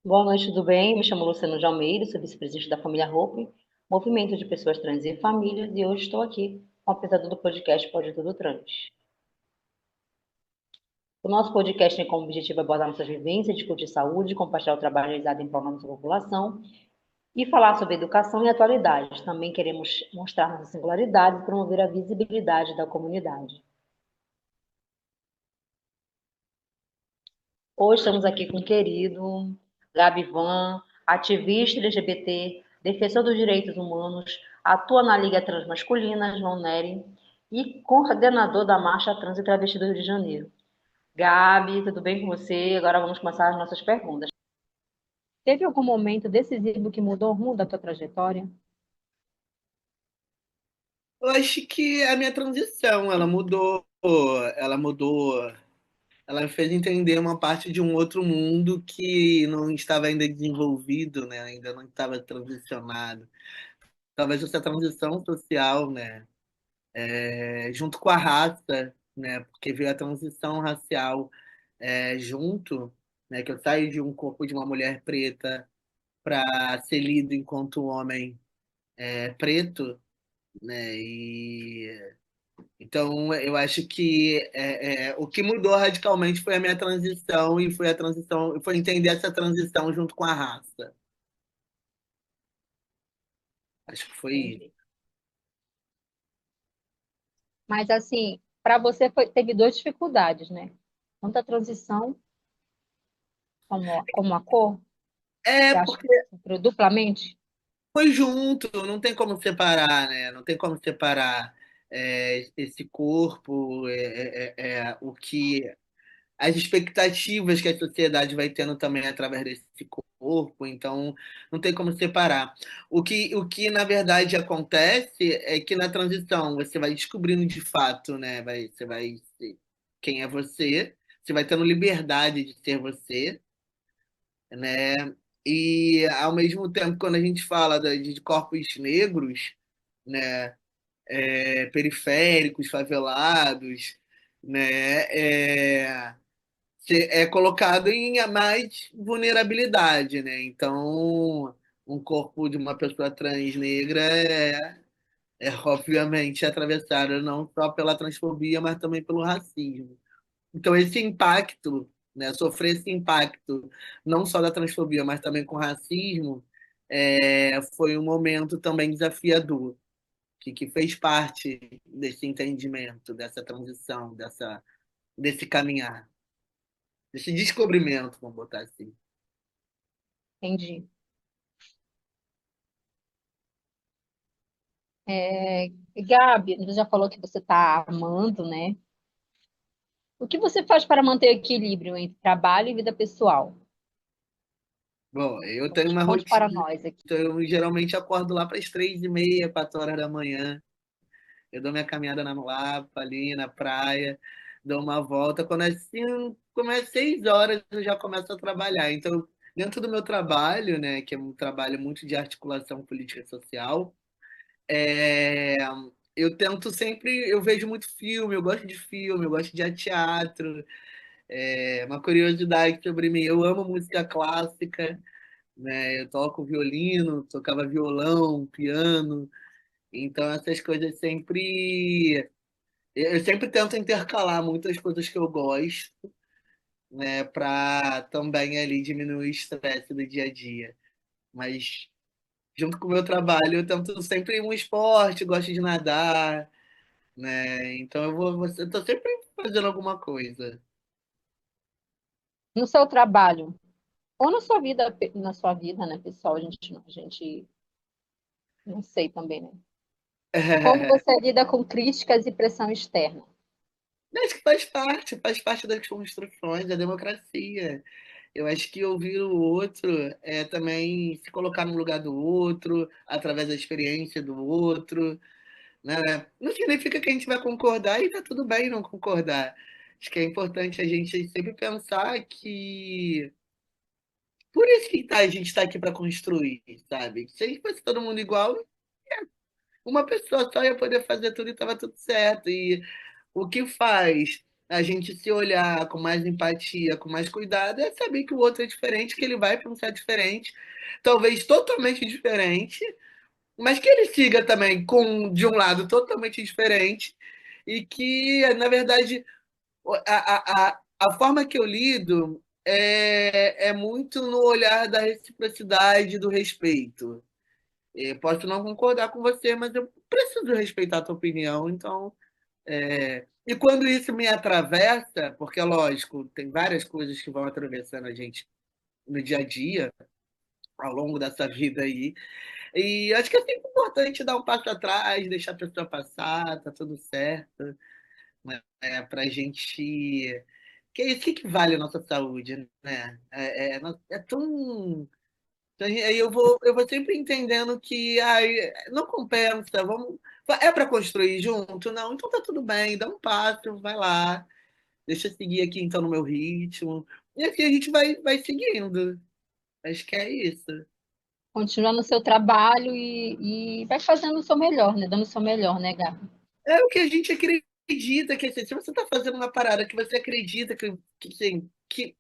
Boa noite, tudo bem? Me chamo Luciano de Almeida, sou vice-presidente da família Hope, movimento de pessoas trans e famílias, e hoje estou aqui com a apresentadora do podcast Pode Tudo Trans. O nosso podcast tem como objetivo abordar nossas vivências, discutir saúde, compartilhar o trabalho realizado em prol da nossa população e falar sobre educação e atualidades. Também queremos mostrar nossa singularidade e promover a visibilidade da comunidade. Hoje estamos aqui com o querido Gabi Van, ativista LGBT, defensor dos direitos humanos, atua na Liga Transmasculina, João Nery, e coordenador da Marcha Trans e Travesti do Rio de Janeiro. Gabi, tudo bem com você? Agora vamos começar as nossas perguntas. Teve algum momento decisivo que mudou o rumo da tua trajetória? Eu acho que a minha transição, ela mudou, ela me fez entender uma parte de um outro mundo que não estava ainda desenvolvido, né? Ainda não estava transicionado. Talvez essa transição social, né? Junto com a raça, né? Porque veio a transição racial junto, né? Que eu saio de um corpo de uma mulher preta para ser lido enquanto homem preto, né? Então, eu acho que o que mudou radicalmente foi a minha transição e foi a transição, foi entender essa transição junto com a raça. Acho que foi isso. Entendi. Mas assim, para você teve duas dificuldades, né? Tanto a transição como a cor. É, Você acha que porque sofreu duplamente? foi junto, não tem como separar, né? Não tem como separar esse corpo, o que as expectativas que a sociedade vai tendo também através desse corpo, então não tem como separar. O que na verdade acontece é que na transição você vai descobrindo de fato, né? Você vai ser quem é você, você vai tendo liberdade de ser você, né? E ao mesmo tempo, quando a gente fala de corpos negros, né? Periféricos, favelados, né? É colocado em mais vulnerabilidade, né? Então, um corpo de uma pessoa trans negra é obviamente atravessado não só pela transfobia, mas também pelo racismo. Então, esse impacto, né, sofrer esse impacto, não só da transfobia, mas também com racismo, foi um momento também desafiador, que fez parte desse entendimento, dessa transição, desse caminhar, desse descobrimento, vamos botar assim. Entendi. É, Gabi, você já falou que você está amando, né? O que você faz para manter o equilíbrio entre trabalho e vida pessoal? Bom, eu tenho uma Conte para rotina, nós aqui. então eu geralmente acordo lá para as 3h30, 4 horas da manhã. Eu dou minha caminhada na Lapa, ali na praia, dou uma volta. Quando é 6 horas, eu já começo a trabalhar. Então, dentro do meu trabalho, né, que é um trabalho muito de articulação política e social, é, eu tento sempre, eu vejo muito filme, eu gosto de filme, eu gosto de ir a teatro. Uma curiosidade sobre mim, eu amo música clássica, né? Eu toco violino, tocava violão, piano, então essas coisas sempre. Eu sempre tento intercalar muitas coisas que eu gosto, né, para também ali diminuir o estresse do dia a dia. Mas junto com o meu trabalho, eu tento sempre um esporte, gosto de nadar, né? Então eu tô sempre fazendo alguma coisa. No seu trabalho ou na sua vida, né, pessoal, a gente não sei também, né? Como você lida com críticas e pressão externa? Acho que faz parte das construções da democracia. Eu acho que ouvir o outro é também se colocar no lugar do outro, através da experiência do outro, né? Não significa que a gente vai concordar e tá tudo bem não concordar. Acho que é importante a gente sempre pensar que por isso que a gente está aqui para construir, sabe? Se a gente fosse todo mundo igual, uma pessoa só ia poder fazer tudo e estava tudo certo. E o que faz a gente se olhar com mais empatia, com mais cuidado, é saber que o outro é diferente, que ele vai pensar diferente, talvez totalmente diferente, mas que ele siga também com de um lado totalmente diferente e que, na verdade, a forma que eu lido é muito no olhar da reciprocidade, do respeito. Eu posso não concordar com você, mas eu preciso respeitar a tua opinião, então. E quando isso me atravessa, porque, lógico, tem várias coisas que vão atravessando a gente no dia a dia, ao longo dessa vida aí, e acho que é sempre importante dar um passo atrás, deixar a pessoa passar, tá tudo certo, né? Para a gente. Que é isso que vale a nossa saúde, né? É tão. Aí eu vou sempre entendendo que ai, não compensa, vamos. É para construir junto? Não, então tá tudo bem, dá um passo, vai lá, deixa eu seguir aqui então no meu ritmo. E assim a gente vai seguindo. Acho que é isso. Continua no seu trabalho e vai fazendo o seu melhor, né? Dando o seu melhor, né, Gabi? É o que a gente acredita, que assim, se você está fazendo uma parada que você acredita assim, que,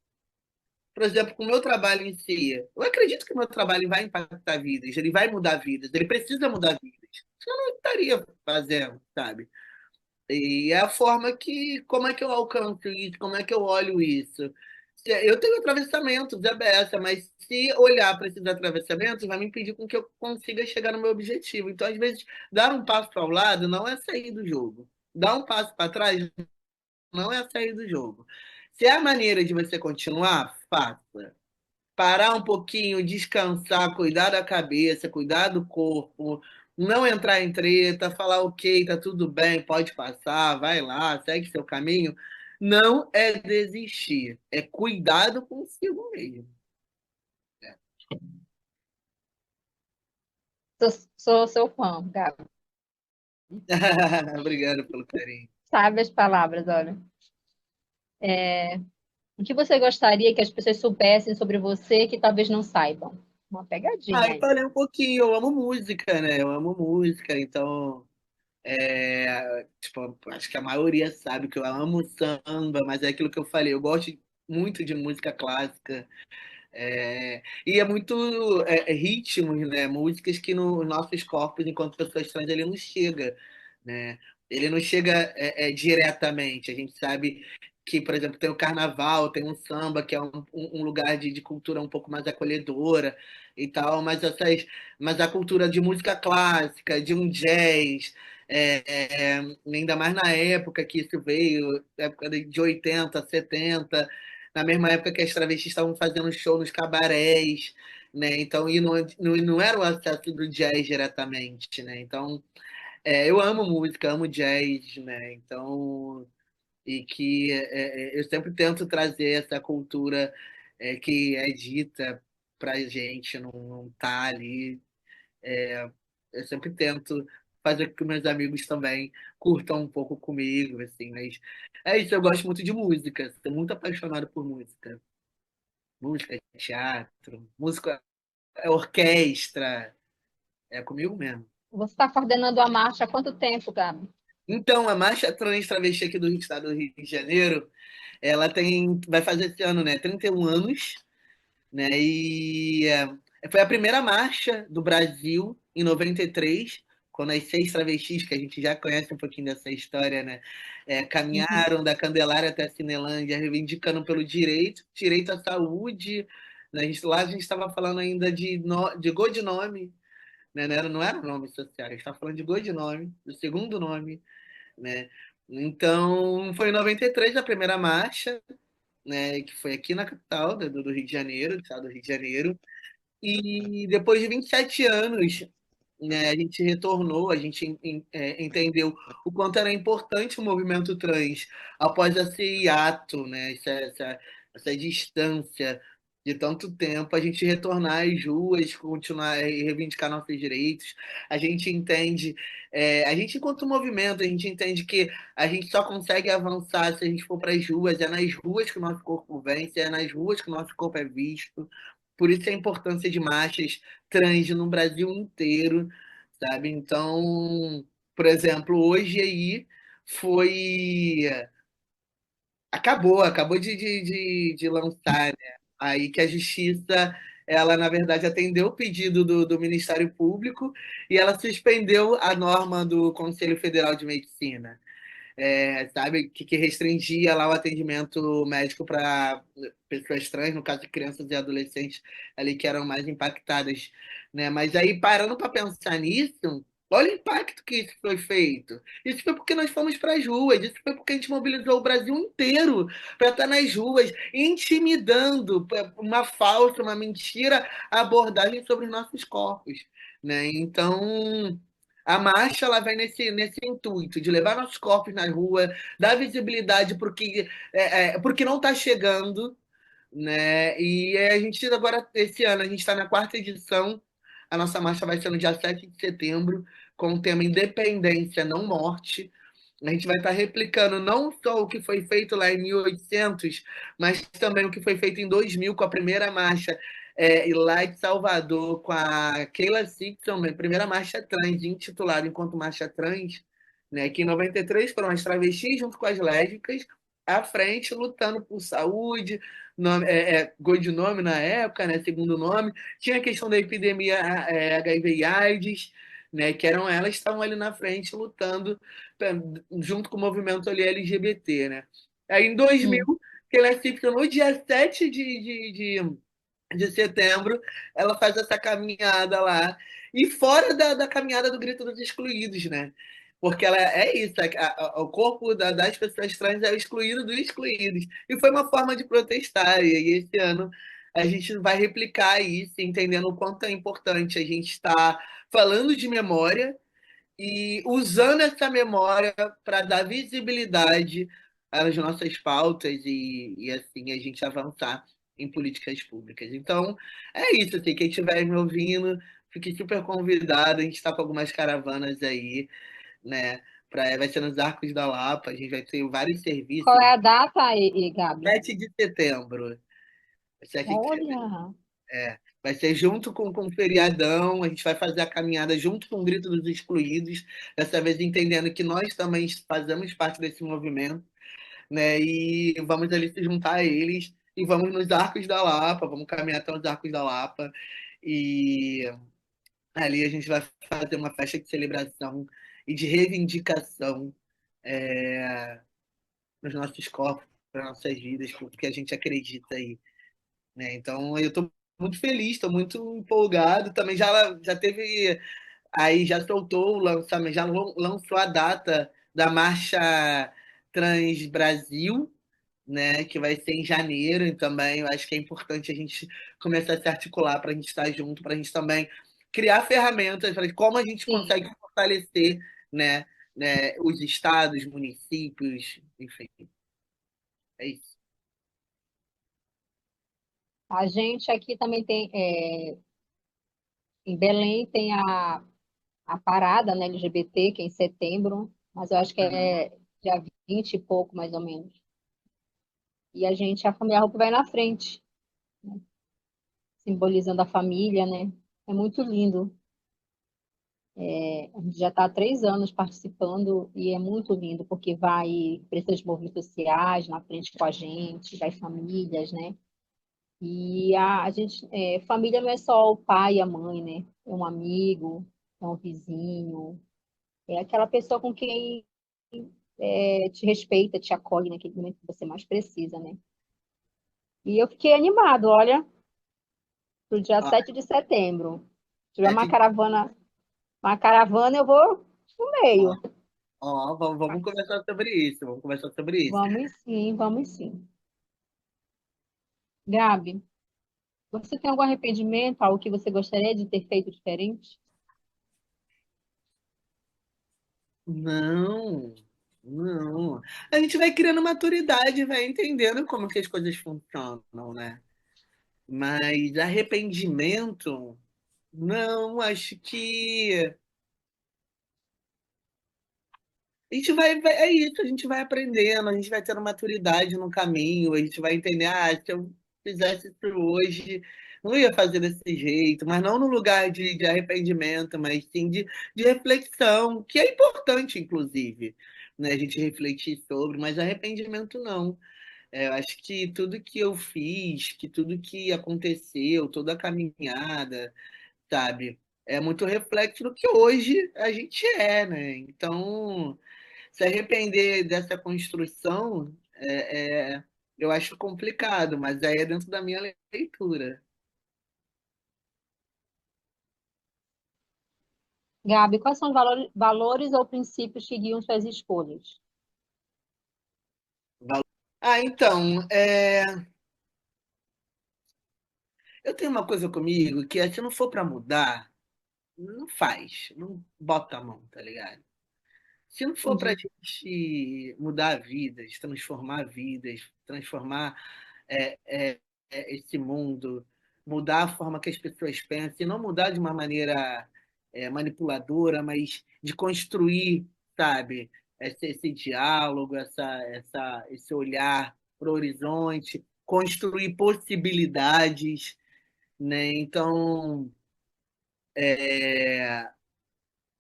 por exemplo, com o meu trabalho em si, eu acredito que o meu trabalho vai impactar vidas, ele vai mudar vidas, ele precisa mudar vidas. Senão eu não estaria fazendo, sabe? E é a forma que, como é que eu alcanço isso, como é que eu olho isso. Eu tenho atravessamentos, é beça, mas se olhar para esses atravessamentos vai me impedir com que eu consiga chegar no meu objetivo. Então, às vezes, dar um passo para o lado não é sair do jogo. Dar um passo para trás não é sair do jogo. Se é a maneira de você continuar, faça. Parar um pouquinho, descansar, cuidar da cabeça, cuidar do corpo, não entrar em treta, falar ok, tá tudo bem, pode passar, vai lá, segue seu caminho. Não é desistir, é cuidado consigo mesmo. Sou seu fã, Gabi. Obrigado pelo carinho. Sabe as palavras, olha. O que você gostaria que as pessoas soubessem sobre você que talvez não saibam? Uma Ah, pegadinha eu aí. falei um pouquinho, eu amo música, né? Eu amo música, então tipo, acho que a maioria sabe que eu amo samba, mas é aquilo que eu falei, eu gosto muito de música clássica. E é muito ritmos, né? Músicas que nos nossos corpos, enquanto pessoas trans, ele não chega, né? Ele não chega diretamente. A gente sabe que, por exemplo, tem o carnaval, tem um samba, que é um lugar de cultura um pouco mais acolhedora e tal, mas a cultura de música clássica, de um jazz, ainda mais na época que isso veio, época de 80, 70, na mesma época que as travestis estavam fazendo show nos cabarés, né? Então, e não era o acesso do jazz diretamente, né? Então, eu amo música, amo jazz, né? Então, e que eu sempre tento trazer essa cultura que é dita pra gente, não tá ali. Eu sempre tento fazer com que meus amigos também curtam um pouco comigo, assim, mas é isso, eu gosto muito de música, sou muito apaixonado por música. Música, teatro, música, orquestra, é comigo mesmo. Você está coordenando a marcha há quanto tempo, Gabi? Então, a Marcha Trans Travesti aqui do estado do Rio de Janeiro, ela vai fazer esse ano, né, 31 anos, né, foi a primeira marcha do Brasil em 93, quando as 6 travestis, que a gente já conhece um pouquinho dessa história, né, Uhum. caminharam da Candelária até a Cinelândia, reivindicando pelo direito à saúde, né, lá a gente estava falando ainda de codinome, né, não era nome social, a gente estava falando de codinome, do segundo nome, né, então foi em 93 a primeira marcha, né, que foi aqui na capital do Rio de Janeiro, do estado do Rio de Janeiro. E depois de 27 anos, né, a gente retornou, a gente entendeu o quanto era importante o movimento trans após esse hiato, né, essa distância de tanto tempo, a gente retornar às ruas, continuar e reivindicar nossos direitos. A gente entende, a gente enquanto movimento, a gente entende que a gente só consegue avançar se a gente for para as ruas, é nas ruas que o nosso corpo vence, é nas ruas que o nosso corpo é visto. Por isso a importância de marchas trans no Brasil inteiro, sabe? Então, por exemplo, hoje aí foi acabou de lançar, né? Aí que a justiça, ela, na verdade, atendeu o pedido do Ministério Público e ela suspendeu a norma do Conselho Federal de Medicina. Sabe, que restringia lá o atendimento médico para pessoas trans, no caso de crianças e adolescentes ali que eram mais impactadas, né? Mas aí, parando para pensar nisso, olha o impacto que isso foi feito. Isso foi porque nós fomos para as ruas, isso foi porque a gente mobilizou o Brasil inteiro para estar nas ruas, intimidando uma falsa, uma mentira abordagem sobre os nossos corpos, né? Então, a marcha ela vem nesse intuito de levar nossos corpos na rua, dar visibilidade porque não está chegando, né? E a gente agora, esse ano, a gente está na quarta edição. A nossa marcha vai ser no dia 7 de setembro, com o tema Independência, não morte. A gente vai estar replicando não só o que foi feito lá em 1800, mas também o que foi feito em 2000 com a primeira marcha, e lá de Salvador, com a Keila Simpson, a primeira marcha trans, intitulada enquanto Marcha Trans, né, que em 93 foram as travestis junto com as lésbicas, à frente, lutando por saúde, nome, codinome na época, né, segundo nome. Tinha a questão da epidemia HIV e AIDS, né, que eram elas que estavam ali na frente lutando junto com o movimento ali LGBT, né? Aí em 2000, Sim. que ela fica no dia 7 de setembro, ela faz essa caminhada lá. E fora da caminhada do Grito dos Excluídos, né? Porque ela é isso, o corpo das pessoas trans é o excluído dos excluídos. E foi uma forma de protestar. E esse ano a gente vai replicar isso, entendendo o quanto é importante a gente estar falando de memória e usando essa memória para dar visibilidade às nossas pautas e assim a gente avançar em políticas públicas. Então, é isso, assim, quem estiver me ouvindo, fique super convidado, a gente está com algumas caravanas aí, né? Vai ser nos Arcos da Lapa, a gente vai ter vários Qual serviços. é a data, Gabi? 7 de setembro. 7 de Olha, Vai ser junto com o feriadão, a gente vai fazer a caminhada junto com o Grito dos Excluídos, dessa vez entendendo que nós também fazemos parte desse movimento, né? E vamos ali se juntar a eles e vamos nos Arcos da Lapa, vamos caminhar até os Arcos da Lapa e ali a gente vai fazer uma festa de celebração e de reivindicação nos nossos corpos, para nossas vidas, porque a gente acredita aí, né? Então eu estou muito feliz, estou muito empolgado. Também já teve, aí já soltou o lançamento, já lançou a data da Marcha Trans Brasil, né? Que vai ser em janeiro. E também eu acho que é importante a gente começar a se articular para a gente estar junto, para a gente também criar ferramentas para como a gente sim. consegue fortalecer, né? Os estados, municípios, enfim, é isso. A gente aqui também tem, em Belém tem a parada, né, LGBT, que é em setembro, mas eu acho que Uhum. é dia 20 e pouco, mais ou menos. E a família Roupa vai na frente, simbolizando a família, né? É muito lindo. A gente já está há 3 anos participando e é muito lindo, porque vai preças de movimentos sociais na frente com a gente, vai famílias, né? E a gente, família não é só o pai e a mãe, né? É um amigo, é um vizinho, é aquela pessoa com quem te respeita, te acolhe naquele momento que você mais precisa, né? E eu fiquei animado, olha, pro dia Ó, 7 de setembro. Se tiver sete- uma caravana, eu vou no ó, meio. vamos conversar sobre isso, vamos conversar sobre isso. Vamos sim, vamos sim. Gabi, você tem algum arrependimento, algo que você gostaria de ter feito diferente? Não, não. A gente vai criando maturidade, vai entendendo como que as coisas funcionam, né? Mas arrependimento, não, acho que a gente é isso, a gente vai aprendendo, a gente vai tendo maturidade no caminho, a gente vai entender, se eu fizesse isso hoje, não ia fazer desse jeito, mas não no lugar de arrependimento, mas sim de reflexão, que é importante, inclusive, né, a gente refletir sobre, mas arrependimento não. Eu acho que tudo que eu fiz, que tudo que aconteceu, toda a caminhada, sabe, é muito reflexo do que hoje a gente é, né? Então, se arrepender dessa construção, eu acho complicado, mas aí é dentro da minha leitura. Gabi, quais são os valores ou princípios que guiam suas escolhas? Então, eu tenho uma coisa comigo que é, se não for para mudar, não faz, não bota a mão, tá ligado? Se não for para a Entendi. gente mudar vidas, transformar é, é, esse mundo, mudar a forma que as pessoas pensam, e não mudar de uma maneira manipuladora, mas de construir, sabe, esse diálogo, esse olhar para o horizonte, construir possibilidades, né? Então, é,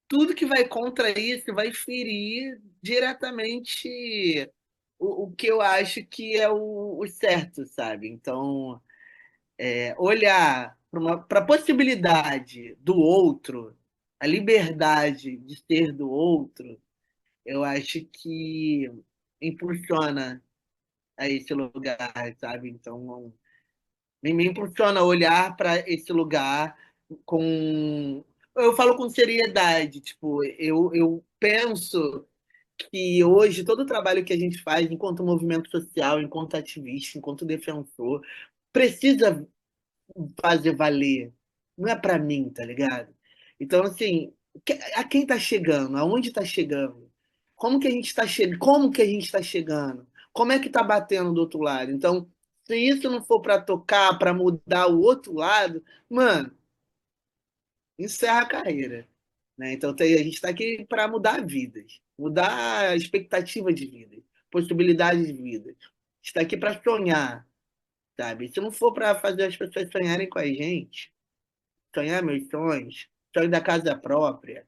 tudo que vai contra isso vai ferir diretamente o que eu acho que é o certo, sabe? Então, olhar para a possibilidade do outro, a liberdade de ser do outro, eu acho que impulsiona a esse lugar, sabe? Então, me impulsiona a olhar para esse lugar com. Eu falo com seriedade, tipo, eu penso que hoje todo o trabalho que a gente faz enquanto movimento social, enquanto ativista, enquanto defensor, precisa fazer valer. Não é para mim, tá ligado? Então, assim, a quem tá chegando? Aonde tá chegando? Como que a gente tá chegando? Como que a gente tá chegando? Como é que tá batendo do outro lado? Então, se isso não for para tocar, para mudar o outro lado, mano, encerra a carreira, né? Então, a gente está aqui para mudar vidas, mudar a expectativa de vida, possibilidades de vida. Está aqui para sonhar, sabe? Se não for para fazer as pessoas sonharem com a gente, sonhar meus sonhos, sonho da casa própria.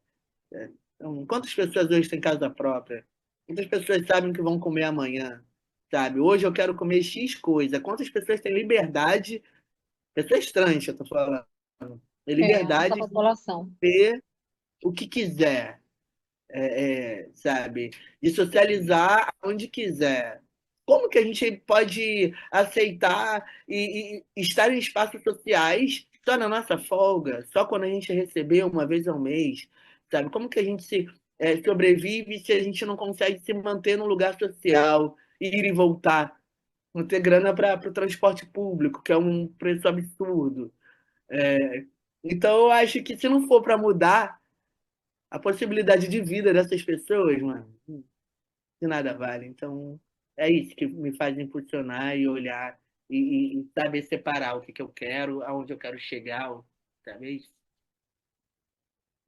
Né? Então, quantas pessoas hoje têm casa própria? Quantas pessoas sabem que vão comer amanhã? Sabe? Hoje eu quero comer X coisa. Quantas pessoas têm liberdade, pessoas trans, eu tô falando, têm A nossa liberdade de população. ter o que quiser, sabe? De socializar onde quiser. Como que a gente pode aceitar e estar em espaços sociais só na nossa folga, só quando a gente receber uma vez ao mês, sabe? Como que a gente sobrevive se a gente não consegue se manter num lugar social, ir e voltar, não ter grana para o transporte público, que é um preço absurdo. Então, eu acho que se não for para mudar a possibilidade de vida dessas pessoas, mano, de nada vale. Então, é isso que me faz impulsionar e olhar e saber separar o que, que eu quero, aonde eu quero chegar, sabe? Isso.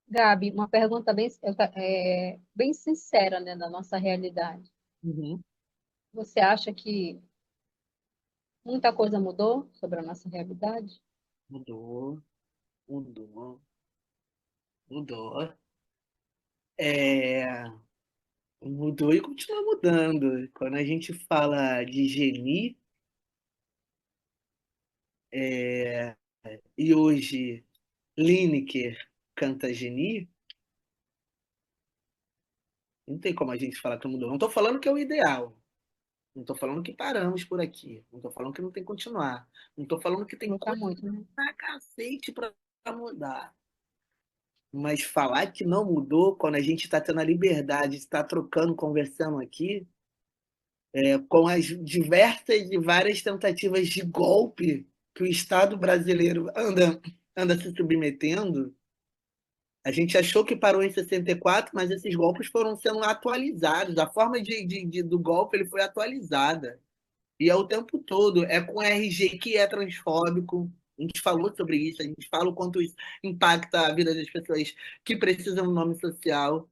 Gabi, uma pergunta bem sincera, né, da nossa realidade. Uhum. Você acha que muita coisa mudou sobre a nossa realidade? Mudou, mudou, mudou. É, mudou e continua mudando. Quando a gente fala de Geni, e hoje Lineker canta Geni, não tem como a gente falar que mudou. Não estou falando que é o ideal. Não estou falando que paramos por aqui. Não estou falando que não tem que continuar. Não estou falando que tem Luta coisa muito, né? pra cacete para mudar. Mas falar que não mudou quando a gente está tendo a liberdade de estar trocando, conversando aqui, com as diversas e várias tentativas de golpe que o Estado brasileiro anda se submetendo, a gente achou que parou em 64, mas esses golpes foram sendo atualizados. A forma do golpe ele foi atualizada. E é o tempo todo. É com RG que é transfóbico. A gente falou sobre isso, a gente fala o quanto isso impacta a vida das pessoas que precisam do nome social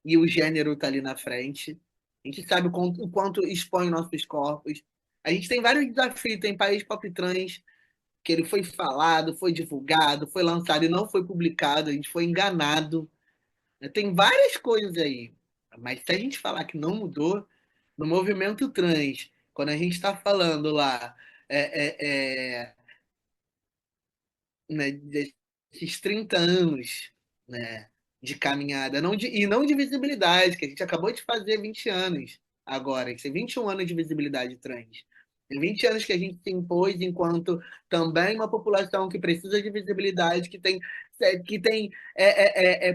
e o gênero está ali na frente. A gente sabe o quanto expõe nossos corpos. A gente tem vários desafios. Tem país pop trans que ele foi falado, foi divulgado, foi lançado e não foi publicado. A gente foi enganado. Tem várias coisas aí. Mas se a gente falar que não mudou, no movimento trans, Quando a gente está falando lá né, desses 30 anos, né, de caminhada, e não de visibilidade, que a gente acabou de fazer 20 anos agora, que tem 21 anos de visibilidade trans. Tem 20 anos que a gente se impôs enquanto também uma população que precisa de visibilidade, que tem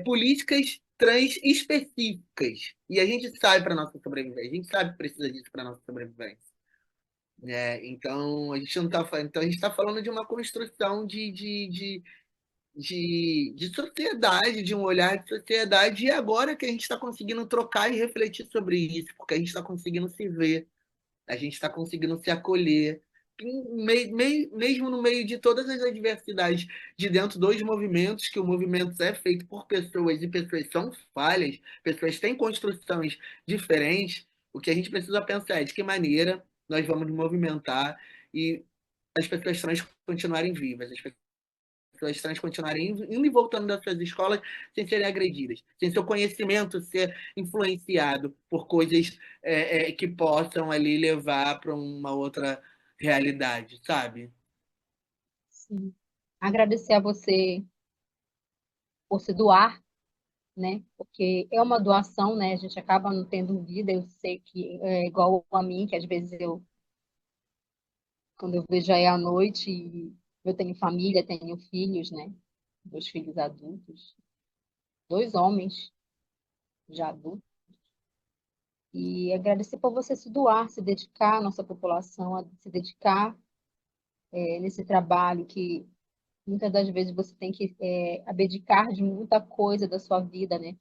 políticas trans específicas. E a gente sabe para nossa sobrevivência, a gente sabe que precisa disso para nossa sobrevivência. Então, a gente não tá, então a gente está falando de uma construção de sociedade, de um olhar de sociedade, e agora que a gente está conseguindo trocar e refletir sobre isso, porque a gente está conseguindo se ver, a gente está conseguindo se acolher, mesmo no meio de todas as adversidades de dentro dos movimentos, que o movimento é feito por pessoas e pessoas são falhas, pessoas têm construções diferentes, o que a gente precisa pensar é de que maneira nós vamos nos movimentar e as pessoas trans continuarem vivas, as pessoas trans continuarem indo e voltando das suas escolas sem serem agredidas, sem seu conhecimento ser influenciado por coisas que possam ali levar para uma outra realidade, sabe? Sim. Agradecer a você por se doar, né? Porque é uma doação, né? A gente acaba não tendo vida. Eu sei que é igual a mim, que às vezes quando eu vejo aí à noite, eu tenho família, tenho filhos, né? Dois filhos adultos, dois homens já adultos. E agradecer por você se doar, se dedicar à nossa população, a se dedicar nesse trabalho que muitas das vezes você tem que abdicar de muita coisa da sua vida, né?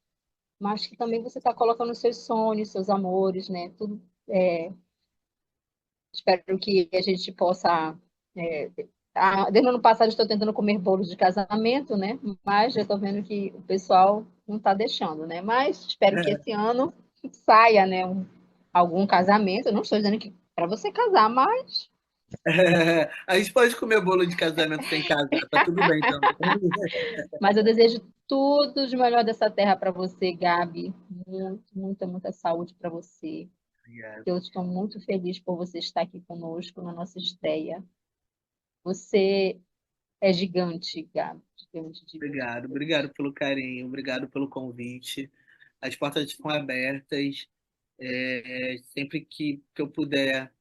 Mas que também você está colocando seus sonhos, seus amores, né? Tudo. Espero que a gente possa. Desde o ano passado estou tentando comer bolos de casamento, né? Mas já estou vendo que o pessoal não está deixando, né? Mas espero que esse ano saia, né? Algum casamento. Eu não estou dizendo que para você casar, mas A gente pode comer bolo de casamento sem casar, tá tudo bem também. eu desejo tudo de melhor dessa terra para você, Gabi. Muita, muita saúde para você. Obrigado, Eu estou muito feliz por você estar aqui conosco na nossa estreia. Você é gigante, Gabi. Gigante de obrigado, obrigado pelo carinho, obrigado pelo convite. As portas estão abertas. Sempre que eu puder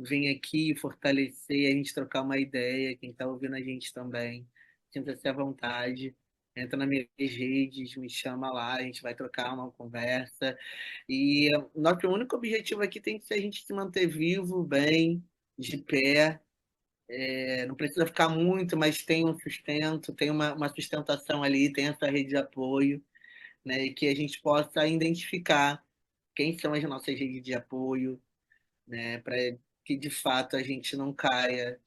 vir aqui fortalecer, a gente trocar uma ideia, quem está ouvindo a gente também, sinta-se à vontade. Entra nas minhas redes, me chama lá, a gente vai trocar uma conversa. E nosso único objetivo aqui tem que ser a gente se manter vivo, bem, de pé. Não precisa ficar muito, mas tem um sustento, tem uma sustentação ali, tem essa rede de apoio, né? E que a gente possa identificar quem são as nossas redes de apoio, né? Para que de fato a gente não caia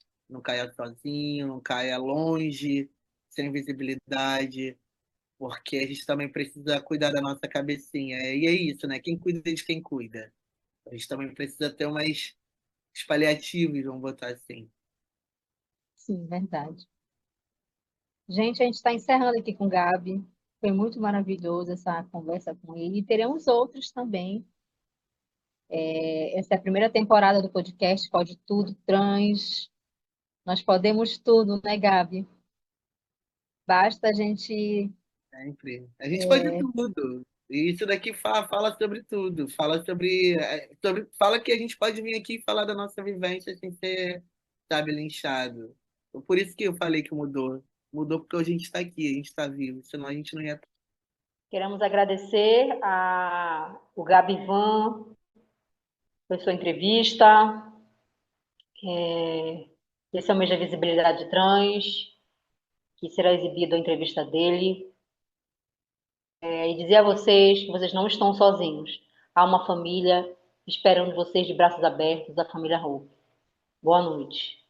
sozinho, não caia longe, sem visibilidade, porque a gente também precisa cuidar da nossa cabecinha. E é isso, né? Quem cuida de quem cuida. A gente também precisa ter umas os paliativos, vamos botar assim. Sim, verdade. Gente, a gente está encerrando aqui com o Gabi. Foi muito maravilhoso essa conversa com ele. E teremos outros também. Essa é a primeira temporada do podcast Pode Tudo Trans. Nós podemos tudo, né, Gabi? Basta a gente. Sempre. A gente pode tudo. E isso daqui fala sobre tudo. Fala que a gente pode vir aqui e falar da nossa vivência sem ser, sabe, linchado. Então, por isso que eu falei que mudou. Mudou porque a gente está aqui, a gente está vivo. Senão a gente não ia. Queremos agradecer o Gabivan por sua entrevista. Esse é o mês da visibilidade trans, que será exibido a entrevista dele. E dizer a vocês que vocês não estão sozinhos. Há uma família esperando vocês de braços abertos, a família Hope. Boa noite.